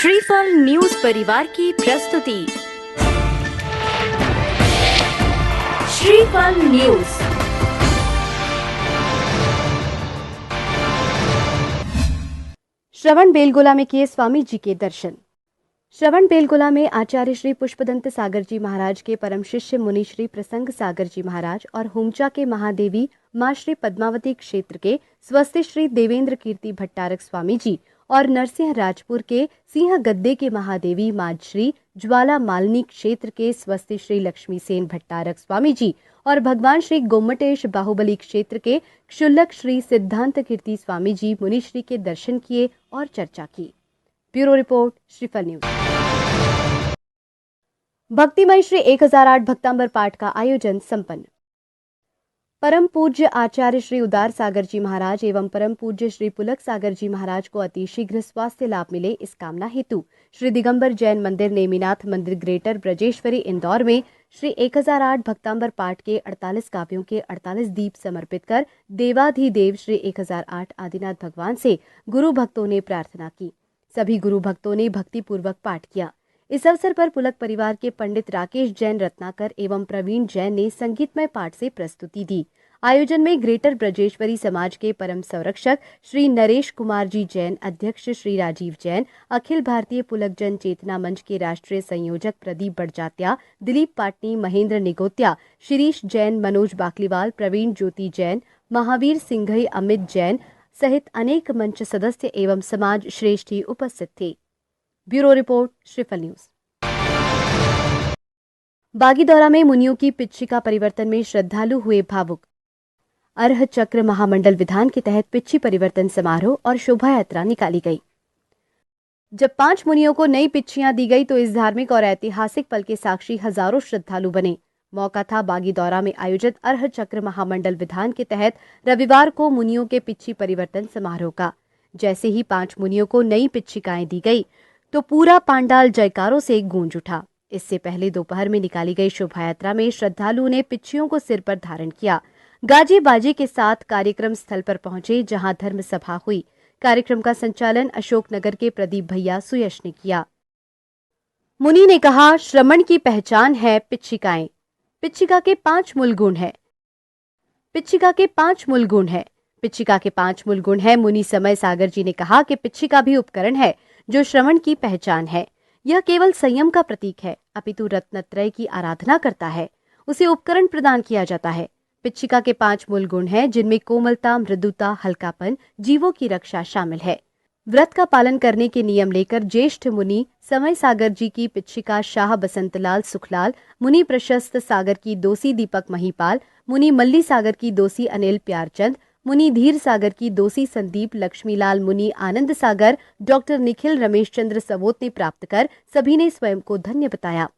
श्रीफल न्यूज परिवार की प्रस्तुति। श्रीफल न्यूज। श्रवण बेलगोला में किए स्वामी जी के दर्शन। श्रवण बेलगोला में आचार्य श्री पुष्पदंत सागर जी महाराज के परम शिष्य मुनि श्री प्रसंग सागर जी महाराज और हुमचा के महादेवी मां श्री पद्मावती क्षेत्र के स्वस्ति श्री देवेंद्र कीर्ति भट्टारक स्वामी जी और नरसिंह राजपुर के सिंह गद्दे के महादेवी मां श्री ज्वाला मालिनी क्षेत्र के स्वस्ति श्री लक्ष्मी सेन भट्टारक स्वामी जी और भगवान श्री गोमटेश बाहुबली क्षेत्र के क्षुल्लक श्री सिद्धांत कीर्ति स्वामी जी मुनिश्री के दर्शन किए और चर्चा की। ब्यूरो रिपोर्ट, श्रीफल न्यूज। भक्तिमय श्री 1008 भक्तांबर पाठ का आयोजन संपन्न। परम पूज्य आचार्य श्री उदार सागर जी महाराज एवं परम पूज्य श्री पुलक सागर जी महाराज को अतिशीघ्र स्वास्थ्य लाभ मिले, इस कामना हेतु श्री दिगंबर जैन मंदिर नेमिनाथ मंदिर ग्रेटर ब्रजेश्वरी इंदौर में श्री 1008 भक्तांबर पाठ के 48 काव्यों के 48 दीप समर्पित कर देवाधिदेव श्री 1008 आदिनाथ भगवान से गुरु भक्तों ने प्रार्थना की। सभी गुरु भक्तों ने भक्ति पूर्वक पाठ किया। इस अवसर पर पुलक परिवार के पंडित राकेश जैन रत्नाकर एवं प्रवीण जैन ने संगीतमय पाठ से प्रस्तुति दी। आयोजन में ग्रेटर ब्रजेश्वरी समाज के परम संरक्षक श्री नरेश कुमार जी जैन, अध्यक्ष श्री राजीव जैन, अखिल भारतीय पुलक जन चेतना मंच के राष्ट्रीय संयोजक प्रदीप बड़जात्या, दिलीप पाटनी, महेंद्र निगोत्या, शिरीष जैन, मनोज बाकलीवाल, प्रवीण ज्योति जैन, महावीर सिंघई, अमित जैन सहित अनेक मंच सदस्य एवं समाज श्रेष्ठी उपस्थित थे। ब्यूरो रिपोर्ट, श्रीफल न्यूज। बागीदौरा में मुनियों की पिच्छिका परिवर्तन में श्रद्धालु हुए भावुक। अर्ह चक्र महामंडल विधान के तहत पिच्छी परिवर्तन समारोह और शोभा यात्रा निकाली गई। जब 5 मुनियों को नई पिच्छियां दी गई तो इस धार्मिक और ऐतिहासिक पल के साक्षी हजारों श्रद्धालु बने। मौका था बागीदौरा में आयोजित अर्ह चक्र महामंडल विधान के तहत रविवार को मुनियों के पिच्छी परिवर्तन समारोह का। जैसे ही 5 मुनियों को नई पिच्छिकाएं दी गई तो पूरा पांडाल जयकारों से गूंज उठा। इससे पहले दोपहर में निकाली गई शोभा यात्रा में श्रद्धालुओं ने पिच्छियों को सिर पर धारण किया। गाजे बाजे के साथ कार्यक्रम स्थल पर पहुंचे, जहां धर्म सभा हुई। कार्यक्रम का संचालन अशोकनगर के प्रदीप भैया सुयश ने किया। मुनि ने कहा, श्रमण की पहचान है पिच्छिकाएं। पिच्छिका के 5 मूल गुण है। पिच्छिका के 5 मूल गुण है। पिच्छिका के 5 मूल गुण है। मुनि समय सागर जी ने कहा कि पिच्छिका भी उपकरण है जो श्रवण की पहचान है। यह केवल संयम का प्रतीक है, अपितु रत्नत्रय की आराधना करता है। उसे उपकरण प्रदान किया जाता है। पिच्छिका के 5 मूल गुण हैं, जिनमें कोमलता, मृदुता, हल्कापन, जीवों की रक्षा शामिल है। व्रत का पालन करने के नियम लेकर ज्येष्ठ मुनि समय सागर जी की पिच्छिका शाह बसंतलाल सुखलाल, मुनि प्रशस्त सागर की दोषी दीपक महिपाल, मुनि मल्ली सागर की दोषी अनिल प्यारचंद, मुनि धीर सागर की दोषी संदीप लक्ष्मीलाल, मुनि आनंद सागर डॉक्टर निखिल रमेश चंद्र सवोत ने प्राप्त कर सभी ने स्वयं को धन्य बताया।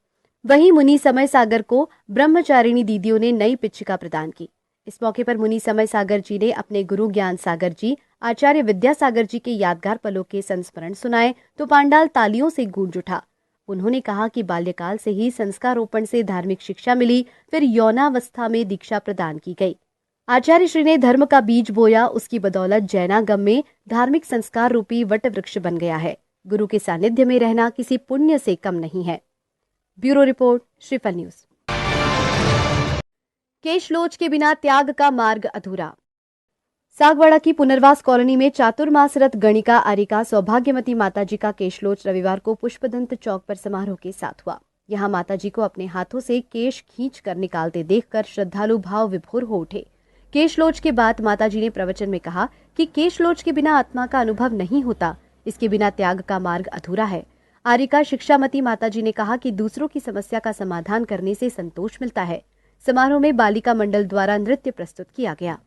वहीं मुनि समय सागर को ब्रह्मचारिणी दीदियों ने नई पिच्छिका प्रदान की। इस मौके पर मुनि समय सागर जी ने अपने गुरु ज्ञान सागर जी, आचार्य विद्यासागर जी के यादगार पलों के संस्मरण सुनाए तो पांडाल तालियों से गूंज उठा। उन्होंने कहा कि बाल्यकाल से ही संस्कारोपण से धार्मिक शिक्षा मिली, फिर यौनावस्था में दीक्षा प्रदान की गई। आचार्य श्री ने धर्म का बीज बोया, उसकी बदौलत जैनागम में धार्मिक संस्कार रूपी वट वृक्ष बन गया है। गुरु के सानिध्य में रहना किसी पुण्य से कम नहीं है। ब्यूरो रिपोर्ट, श्रीफल न्यूज। केशलोच के बिना त्याग का मार्ग अधूरा। सागवाड़ा की पुनर्वास कॉलोनी में चातुर्मासरत गणिका आरिका सौभाग्यवती माताजी का केशलोच रविवार को पुष्पदंत चौक पर समारोह के साथ हुआ। यहाँ माताजी को अपने हाथों से केश खींच कर निकालते देखकर श्रद्धालु भाव विभोर हो उठे। केशलोच के बाद माताजी ने प्रवचन में कहा कि केशलोच के बिना आत्मा का अनुभव नहीं होता, इसके बिना त्याग का मार्ग अधूरा है। आरिका शिक्षामती माताजी ने कहा कि दूसरों की समस्या का समाधान करने से संतोष मिलता है। समारोह में बालिका मंडल द्वारा नृत्य प्रस्तुत किया गया।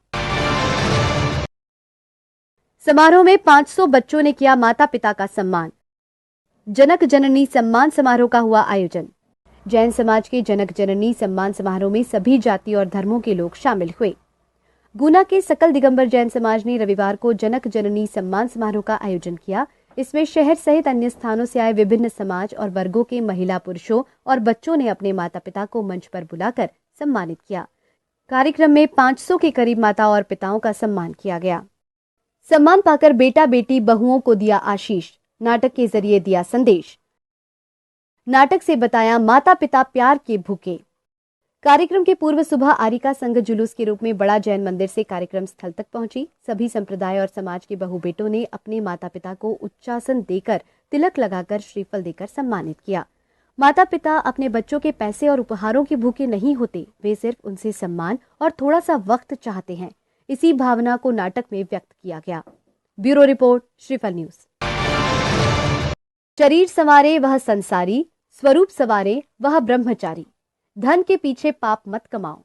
समारोह में 500 बच्चों ने किया माता पिता का सम्मान। जनक जननी सम्मान समारोह का हुआ आयोजन। जैन समाज के जनक जननी सम्मान समारोह में सभी जाति और धर्मों के लोग शामिल हुए। गुना के सकल दिगंबर जैन समाज ने रविवार को जनक जननी सम्मान समारोह का आयोजन किया। इसमें शहर सहित अन्य स्थानों से आए विभिन्न समाज और वर्गों के महिला, पुरुषों और बच्चों ने अपने माता पिता को मंच पर बुलाकर सम्मानित किया। कार्यक्रम में 500 के करीब माता और पिताओं का सम्मान किया गया। सम्मान पाकर बेटा बेटी बहुओं को दिया आशीष। नाटक के जरिए दिया संदेश। नाटक से बताया माता पिता प्यार के भूखे। कार्यक्रम के पूर्व सुबह आरिका संघ जुलूस के रूप में बड़ा जैन मंदिर से कार्यक्रम स्थल तक पहुंची। सभी संप्रदाय और समाज के बहु बेटों ने अपने माता पिता को उच्चासन देकर, तिलक लगाकर, श्रीफल देकर सम्मानित किया। माता पिता अपने बच्चों के पैसे और उपहारों के भूखे नहीं होते, वे सिर्फ उनसे सम्मान और थोड़ा सा वक्त चाहते हैं। इसी भावना को नाटक में व्यक्त किया गया। ब्यूरो रिपोर्ट, श्रीफल न्यूज। शरीर संवारे वह संसारी, स्वरूप संवारे वह ब्रह्मचारी, धन के पीछे पाप मत कमाओ।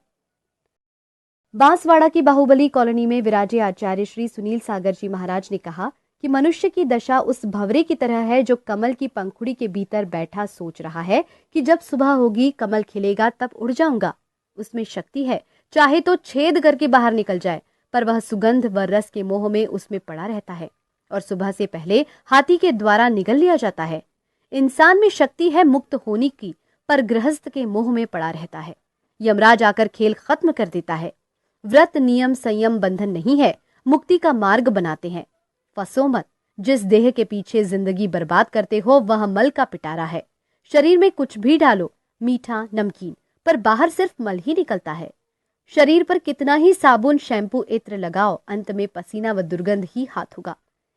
बांसवाड़ा की बाहुबली कॉलोनी में विराजे आचार्य श्री सुनील सागर जी महाराज ने कहा कि मनुष्य की दशा उस भंवरे की तरह है जो कमल की पंखुड़ी के भीतर बैठा सोच रहा है कि जब सुबह होगी, कमल खिलेगा, तब उड़ जाऊंगा। उसमें शक्ति है, चाहे तो छेद करके बाहर निकल जाए, पर वह सुगंध व रस के मोह में उसमें पड़ा रहता है और सुबह से पहले हाथी के द्वारा निगल लिया जाता है। इंसान में शक्ति है मुक्त होने की, पर गृहस्थ के मोह में पड़ा रहता है। यमराज आकर खेल खत्म कर देता है। व्रत, नियम, संयम बंधन नहीं है, मुक्ति का मार्ग बनाते हैं। फंसो मत, जिस देह के पीछे जिंदगी बर्बाद करते हो वह मल का पिटारा है। शरीर में कुछ भी डालो, मीठा, नमकीन, पर बाहर सिर्फ मल ही निकलता है। शरीर पर कितना ही साबुन, शैम्पू, इत्र लगाओ, अंत में पसीना व दुर्गंध ही हाथ होगा।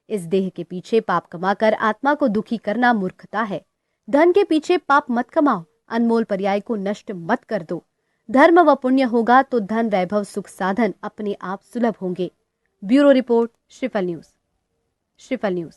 इस देह के पीछे पाप कमाकर आत्मा को दुखी करना मूर्खता है। धन के पीछे पाप मत कमाओ, अनमोल पर्याय को नष्ट मत कर दो। धर्म व पुण्य होगा तो धन, वैभव, सुख, साधन अपने आप सुलभ होंगे। ब्यूरो रिपोर्ट, श्रीफल न्यूज। श्रीफल न्यूज।